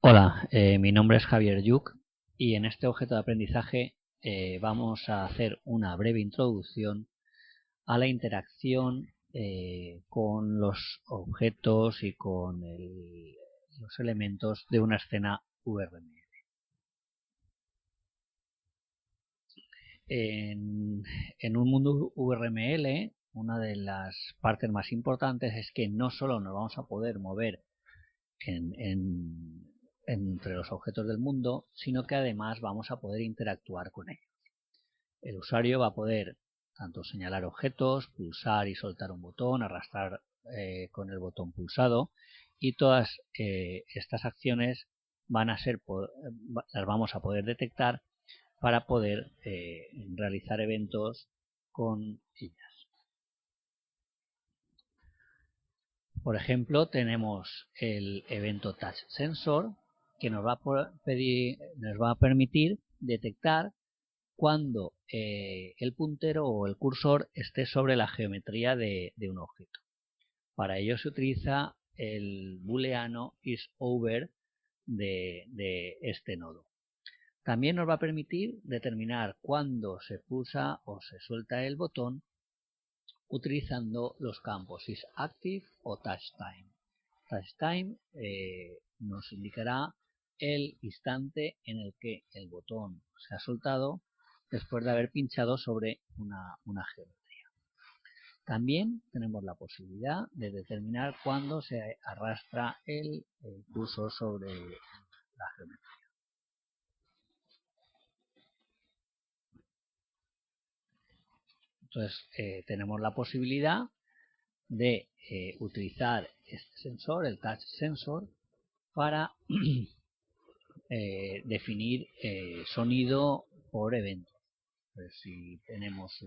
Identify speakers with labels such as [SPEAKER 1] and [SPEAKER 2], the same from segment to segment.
[SPEAKER 1] Hola, mi nombre es Javier Yuc y en este objeto de aprendizaje vamos a hacer una breve introducción a la interacción con los objetos y con los elementos de una escena VRML. En un mundo VRML, una de las partes más importantes es que no solo nos vamos a poder mover entre los objetos del mundo, sino que además vamos a poder interactuar con ellos. El usuario va a poder tanto señalar objetos, pulsar y soltar un botón, arrastrar con el botón pulsado, y todas estas acciones las vamos a poder detectar para poder realizar eventos con ellas. Por ejemplo, tenemos el evento Touch Sensor, que nos va a permitir detectar cuando el puntero o el cursor esté sobre la geometría de un objeto. Para ello se utiliza el booleano isOver de este nodo. También nos va a permitir determinar cuándo se pulsa o se suelta el botón utilizando los campos isActive o touchTime. TouchTime nos indicará el instante en el que el botón se ha soltado después de haber pinchado sobre una geometría. También tenemos la posibilidad de determinar cuándo se arrastra el cursor sobre la geometría. Entonces tenemos la posibilidad de utilizar este sensor, el touch sensor, para definir sonido por evento. Pues si tenemos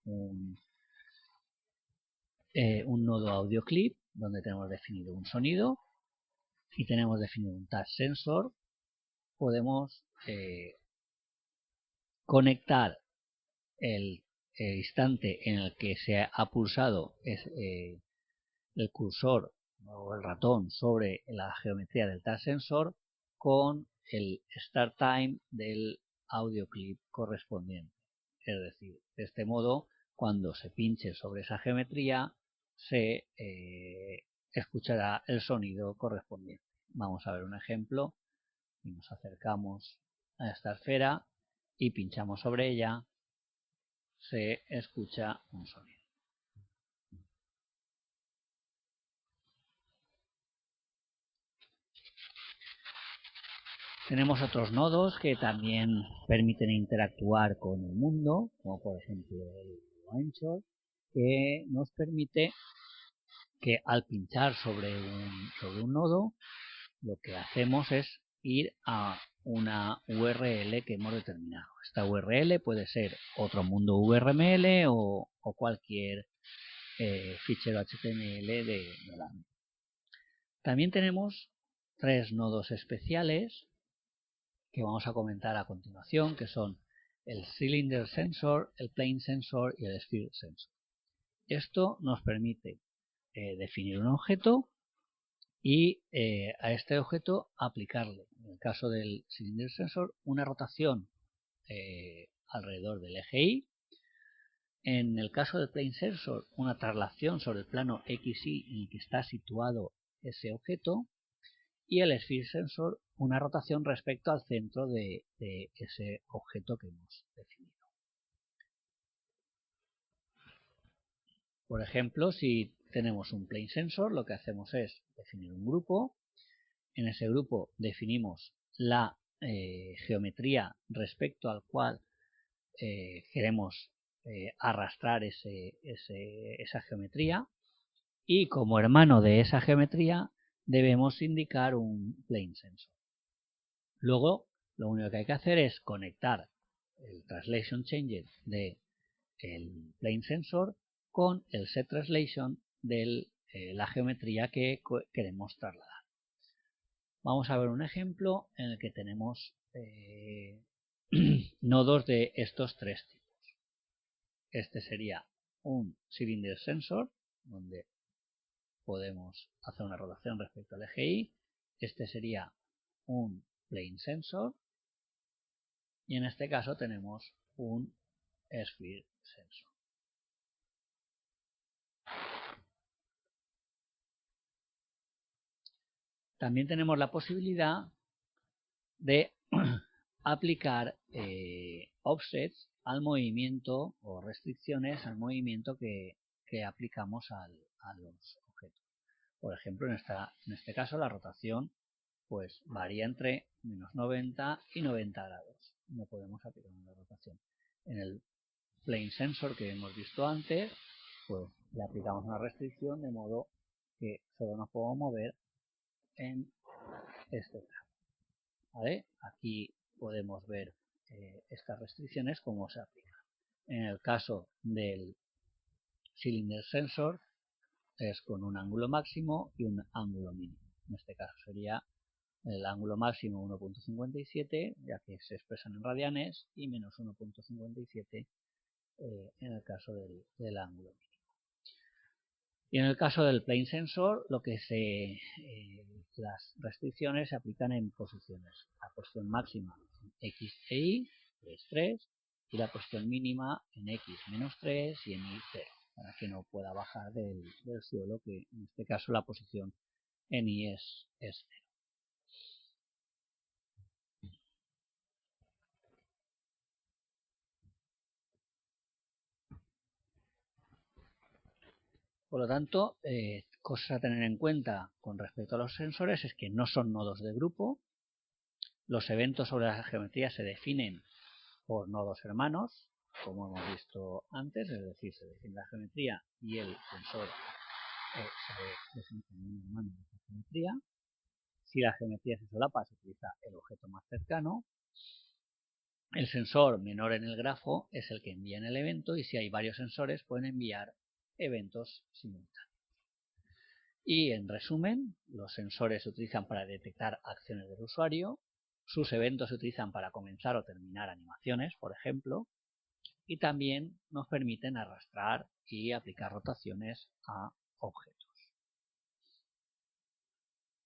[SPEAKER 1] un nodo audio clip donde tenemos definido un sonido y tenemos definido un touch sensor, podemos conectar el instante en el que se ha pulsado el cursor o el ratón sobre la geometría del touch sensor con el start time del audio clip correspondiente. Es decir, de este modo, cuando se pinche sobre esa geometría, se escuchará el sonido correspondiente. Vamos a ver un ejemplo. Y nos acercamos a esta esfera y pinchamos sobre ella, se escucha un sonido. Tenemos otros nodos que también permiten interactuar con el mundo, como por ejemplo el Anchor, que nos permite que al pinchar sobre un nodo, lo que hacemos es ir a una URL que hemos determinado. Esta URL puede ser otro mundo VRML o cualquier fichero HTML de la AMI. También tenemos tres nodos especiales que vamos a comentar a continuación, que son el Cylinder Sensor, el Plane Sensor y el Sphere Sensor. Esto nos permite definir un objeto y a este objeto aplicarle, en el caso del Cylinder Sensor, una rotación alrededor del eje Y. En el caso del Plane Sensor, una traslación sobre el plano XY en el que está situado ese objeto. Y el Sphere Sensor, una rotación respecto al centro de ese objeto que hemos definido. Por ejemplo, si tenemos un Plane Sensor, lo que hacemos es definir un grupo. En ese grupo definimos la geometría respecto al cual queremos arrastrar esa geometría, y como hermano de esa geometría debemos indicar un Plane Sensor. Luego, lo único que hay que hacer es conectar el Translation Changer del Plane Sensor con el Set Translation de la geometría que queremos trasladar. Vamos a ver un ejemplo en el que tenemos nodos de estos tres tipos. Este sería un Cylinder Sensor, donde podemos hacer una rotación respecto al eje Y. Este sería un Plane Sensor y en este caso tenemos un Sphere Sensor. También tenemos la posibilidad de aplicar offsets al movimiento o restricciones al movimiento que aplicamos a los objetos. Por ejemplo, en este caso la rotación pues varía entre menos 90 y 90 grados. No podemos aplicar una rotación. En el Plane Sensor que hemos visto antes, pues le aplicamos una restricción de modo que solo nos podemos mover en este tramo. ¿Vale? Aquí podemos ver estas restricciones cómo se aplican. En el caso del Cylinder Sensor es con un ángulo máximo y un ángulo mínimo. En este caso sería el ángulo máximo 1.57, ya que se expresan en radianes, y menos 1.57 en el caso del ángulo mínimo. Y en el caso del Plane Sensor, las restricciones se aplican en posiciones. La posición máxima en X e Y, es 3, y la posición mínima en X menos 3 y en Y 0, para que no pueda bajar del suelo, que en este caso la posición en Y es 0. Por lo tanto, cosas a tener en cuenta con respecto a los sensores es que no son nodos de grupo. Los eventos sobre la geometría se definen por nodos hermanos, como hemos visto antes, es decir, se define la geometría y el sensor se define como un hermano de la geometría. Si la geometría se solapa, se utiliza el objeto más cercano. El sensor menor en el grafo es el que envía en el evento, y si hay varios sensores pueden enviar eventos simultáneos. Y en resumen, los sensores se utilizan para detectar acciones del usuario, sus eventos se utilizan para comenzar o terminar animaciones, por ejemplo, y también nos permiten arrastrar y aplicar rotaciones a objetos.